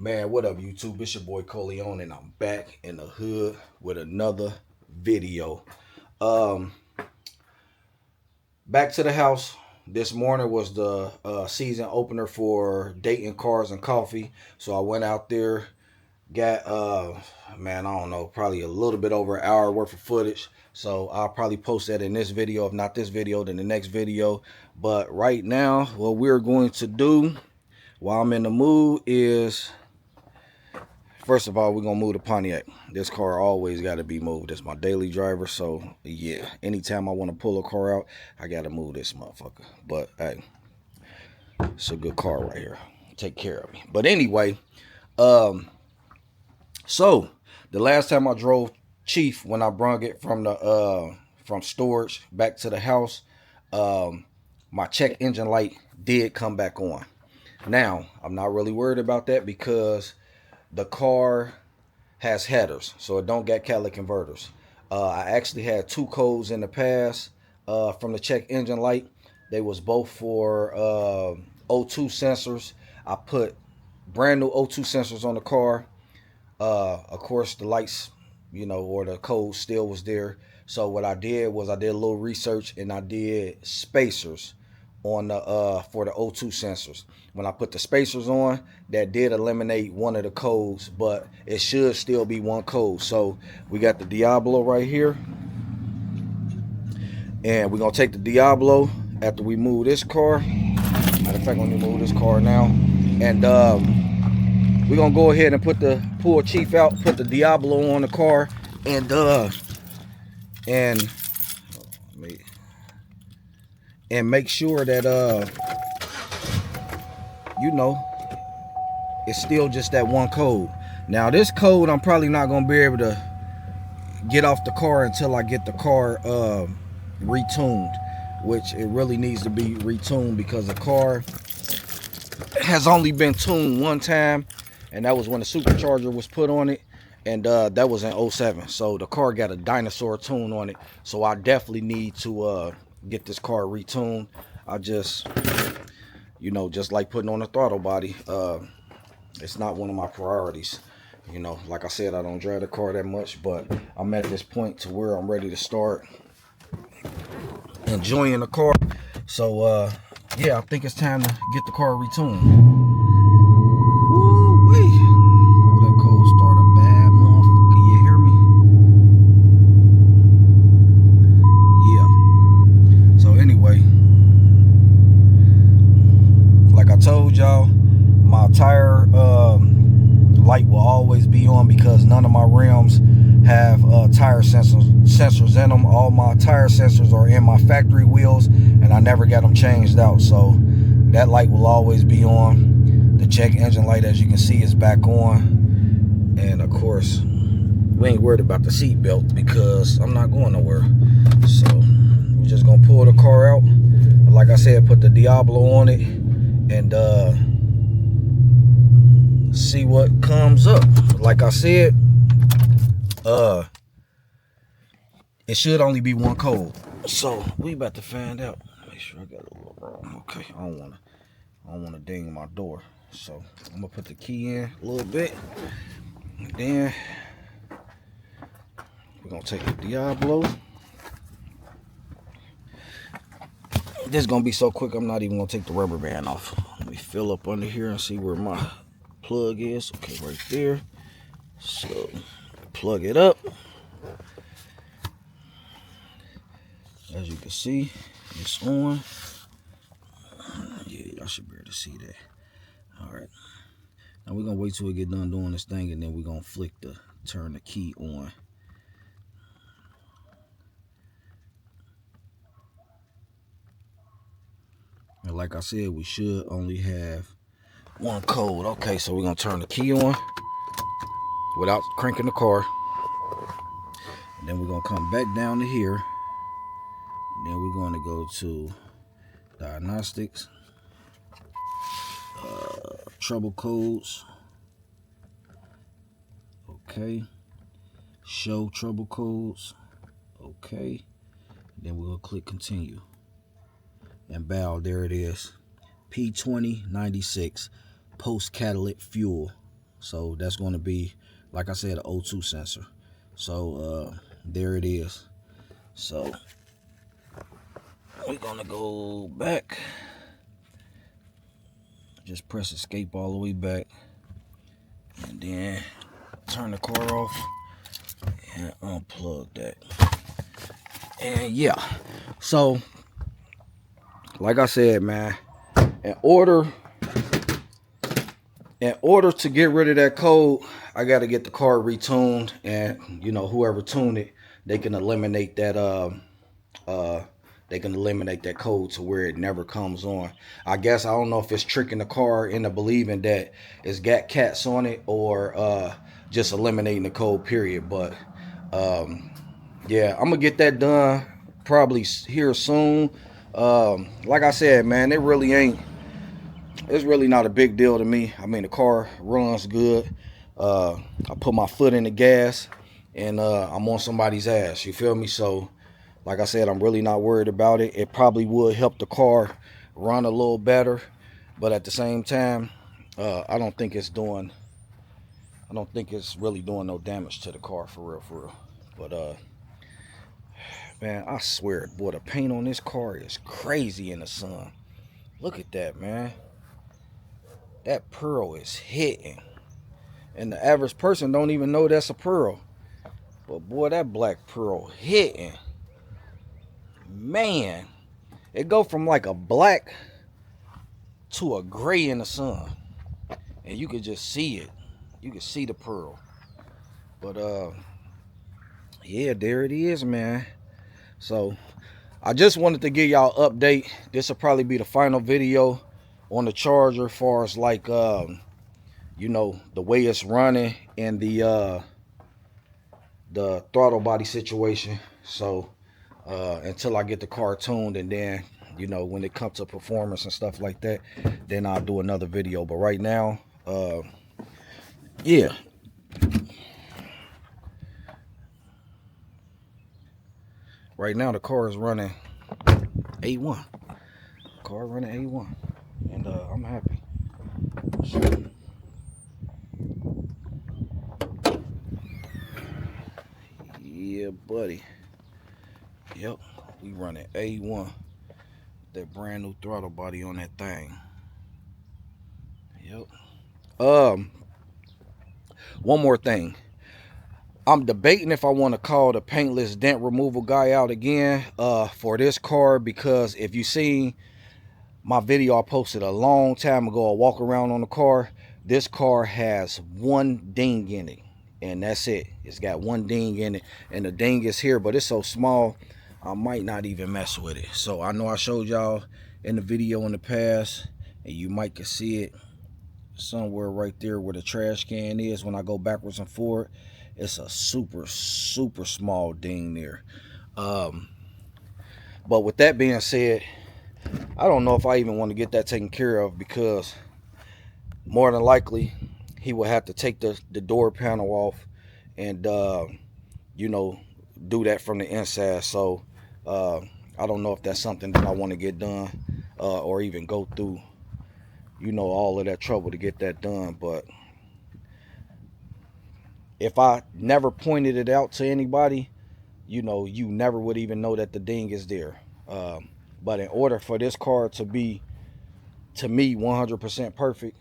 Man, what up, YouTube? It's your boy Coleon, and I'm back in the hood with another video. Um, Back to the house. This morning was the season opener for Dayton Cars and Coffee, so I went out there, got man, I don't know, probably a little bit over an hour worth of footage. So I'll probably post that in this video. If not this video, then the next video. But right now, what we're going to do while I'm in the mood is, first of all, we're going to move the Pontiac. This car always got to be moved. It's my daily driver. So, yeah, anytime I want to pull a car out, I got to move this motherfucker. But, hey, it's a good car right here. Take care of me. But anyway, so the last time I drove Chief, when I brung it from the from storage back to the house, my check engine light did come back on. Now, I'm not really worried about that because the car has headers, so it don't got catalytic converters. I actually had two codes in the past from the check engine light. They was both for O2 sensors. I put brand new O2 sensors on the car. Of course, the lights, or the code still was there. So what I did was I did a little research and I did spacers on the for the O2 sensors. When I put the spacers on, that did eliminate one of the codes, but it should still be one code. So we got the Diablo right here, and we're gonna take the Diablo after we move this car. Matter of fact, I'm gonna move this car now, and we're gonna go ahead and pull Chief out, put the Diablo on the car, and make sure that it's still just that one code. Now this code I'm probably not gonna be able to get off the car until I get the car retuned, which it really needs to be retuned because the car has only been tuned one time, and that was when the supercharger was put on it, and that was in 07. So the car got a dinosaur tune on it, so I definitely need to get this car retuned. I just just like putting on a throttle body, it's not one of my priorities. Like I said, I don't drive the car that much, but I'm at this point to where I'm ready to start enjoying the car. So yeah, I think it's time to get the car retuned. Woo-wee. Oh, that cold start a bad motherfucker. You hear me? Yeah. So anyway, like I told y'all, my tire light will always be on because none of my rims have tire sensors in them. All my tire sensors are in my factory wheels, and I never got them changed out, so that light will always be on. The check engine light, as you can see, is back on, and of course we ain't worried about the seat belt because I'm not going nowhere. So we're just gonna pull the car out, like I said, put the Diablo on it, and see what comes up. Like I said, it should only be one code, so we about to find out. Make sure I got a little wrong. Okay, I don't wanna ding my door, so I'm gonna put the key in a little bit, and then we're gonna take the Diablo. This is gonna be so quick, I'm not even gonna take the rubber band off. Let me fill up under here and see where my plug is. Okay, right there. So plug it up. As you can see, it's on. Yeah, y'all should be able to see that. All right, now we're gonna wait till we get done doing this thing, and then we're gonna turn the key on. And like I said, we should only have one code. Okay, so we're gonna turn the key on without cranking the car, and then we're gonna come back down to here, and then we're going to go to diagnostics, trouble codes. Okay, show trouble codes. Okay, then we're gonna click continue, and bow, there it is, P2096 post catalytic fuel. So that's going to be, like I said, an O2 sensor. So there it is. So we're gonna go back. Just press escape all the way back, and then turn the car off and unplug that. And yeah, so like I said, man, in order to get rid of that code, I got to get the car retuned, and you know, whoever tuned it, they can eliminate that code to where it never comes on. I guess I don't know if it's tricking the car into believing that it's got cats on it, or just eliminating the code, period. But yeah, I'm gonna get that done probably here soon. Like I said, man, it's really not a big deal to me. I mean, the car runs good. I put my foot in the gas, and I'm on somebody's ass, you feel me? So like I said, I'm really not worried about it. It probably would help the car run a little better, but at the same time, I don't think it's really doing no damage to the car, for real. But man, I swear, boy, the paint on this car is crazy in the sun. Look at that, man. That pearl is hitting, and the average person don't even know that's a pearl. But boy, that black pearl hitting, man. It go from like a black to a gray in the sun, and you could just see it. You can see the pearl. But yeah, there it is, man. So I just wanted to give y'all an update. This will probably be the final video on the Charger, as far as like you know, the way it's running and the throttle body situation. So until I get the car tuned, and then, you know, when it comes to performance and stuff like that, then I'll do another video. But right now, yeah, right now the car is running A1. Car running A1, and I'm happy. So, yeah, buddy. Yep, we running A1. That brand new throttle body on that thing. Yep. One more thing. I'm debating if I want to call the paintless dent removal guy out again for this car, because if you see my video I posted a long time ago, a walk around on the car, this car has one ding in it, and that's it. It's got one ding in it, and the ding is here, but it's so small I might not even mess with it. So I know I showed y'all in the video in the past, and you might can see it somewhere right there where the trash can is. When I go backwards and forward, it's a super small ding there. But with that being said, I don't know if I even want to get that taken care of, because more than likely he will have to take the door panel off and you know, do that from the inside. So I don't know if that's something that I want to get done, or even go through, you know, all of that trouble to get that done. But if I never pointed it out to anybody, you know, you never would even know that the ding is there. But in order for this car to be, to me, 100% perfect,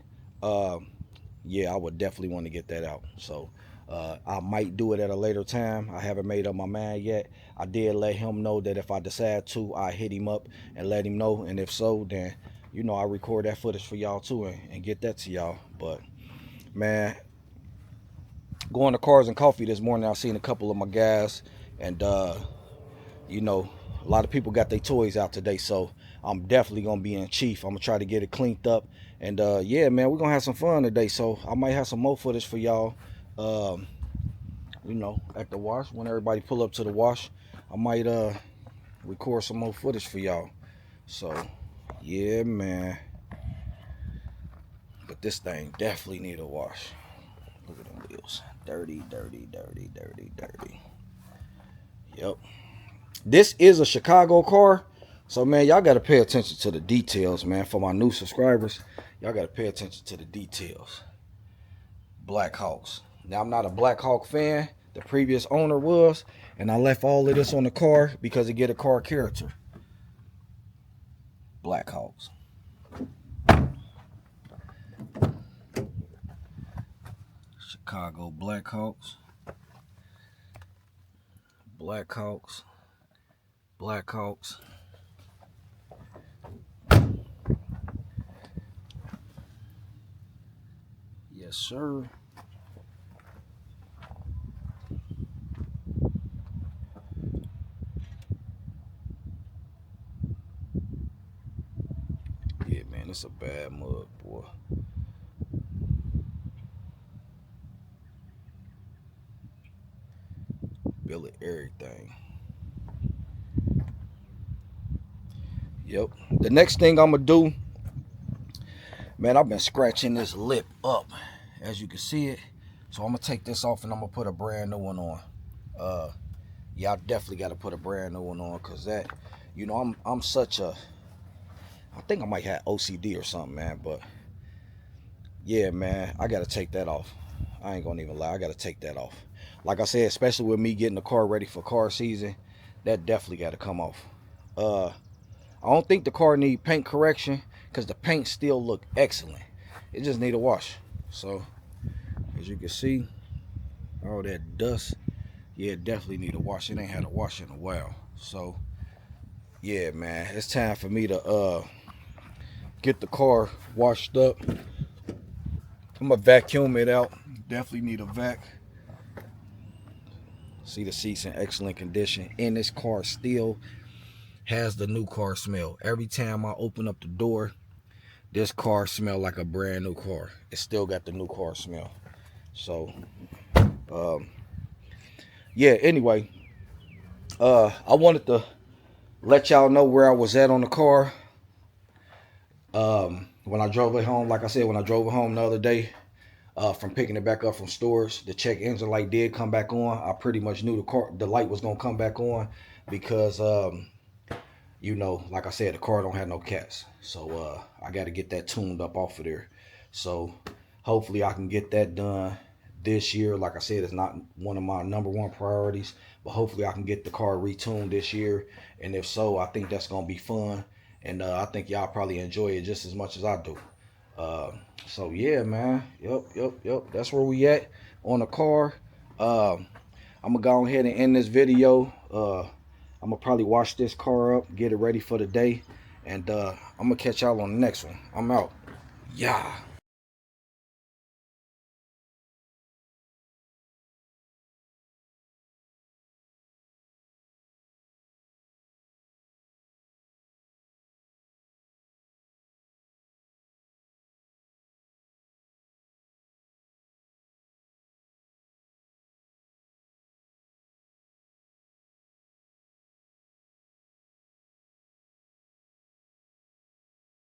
yeah, I would definitely want to get that out. So I might do it at a later time. I haven't made up my mind yet. I did let him know that if I decide to, I hit him up and let him know. And if so, then, you know, I record that footage for y'all too, and get that to y'all. But man, going to Cars and Coffee this morning, I seen a couple of my guys, and you know, a lot of people got their toys out today, so I'm definitely gonna be in chief. I'm gonna try to get it cleaned up, and yeah, man, we're gonna have some fun today. So I might have some more footage for y'all, you know, at the wash. When everybody pull up to the wash, I might record some more footage for y'all. So yeah, man, but this thing definitely need a wash. Look at them wheels, dirty. Yep. This is a Chicago car, so man, y'all got to pay attention to the details, man. For my new subscribers, y'all got to pay attention to the details. Black Hawks. Now, I'm not a Black Hawk fan. The previous owner was, and I left all of this on the car because it get a car character. Black Hawks. Chicago Black Hawks. Black Hawks. Black Hawks. Yes, sir. Yeah, man, it's a bad mug, boy. Billet everything. Yep. The next thing I'm gonna do, man, I've been scratching this lip up, as you can see it. So I'm gonna take this off and I'm gonna put a brand new one on. Yeah, I definitely got to put a brand new one on, cause that, you know, I'm such a, I think I might have OCD or something, man. But yeah, man, I gotta take that off. I ain't gonna even lie, I gotta take that off. Like I said, especially with me getting the car ready for car season, that definitely got to come off. I don't think the car need paint correction, because the paint still look excellent. It just need a wash. So as you can see, all that dust, yeah, it definitely need a wash. It ain't had a wash in a while. So yeah, man, it's time for me to get the car washed up. I'm gonna vacuum it out. Definitely need a vac. See, the seats in excellent condition, and this car still has the new car smell. Every time I open up the door, this car smell like a brand new car. It still got the new car smell. So yeah, anyway, I wanted to let y'all know where I was at on the car. When I drove it home, like I said, when I drove it home the other day, from picking it back up from storage, the check engine light did come back on. I pretty much knew the light was gonna come back on, because you know, like I said, the car don't have no cats. So I got to get that tuned up off of there. So hopefully I can get that done this year. Like I said, it's not one of my #1 priorities, but hopefully I can get the car retuned this year. And if so, I think that's going to be fun. And I think y'all probably enjoy it just as much as I do. So yeah, man. Yep. That's where we at on the car. I'm going to go ahead and end this video. I'm gonna probably wash this car up, get it ready for the day, and I'm gonna catch y'all on the next one. I'm out. Yeah.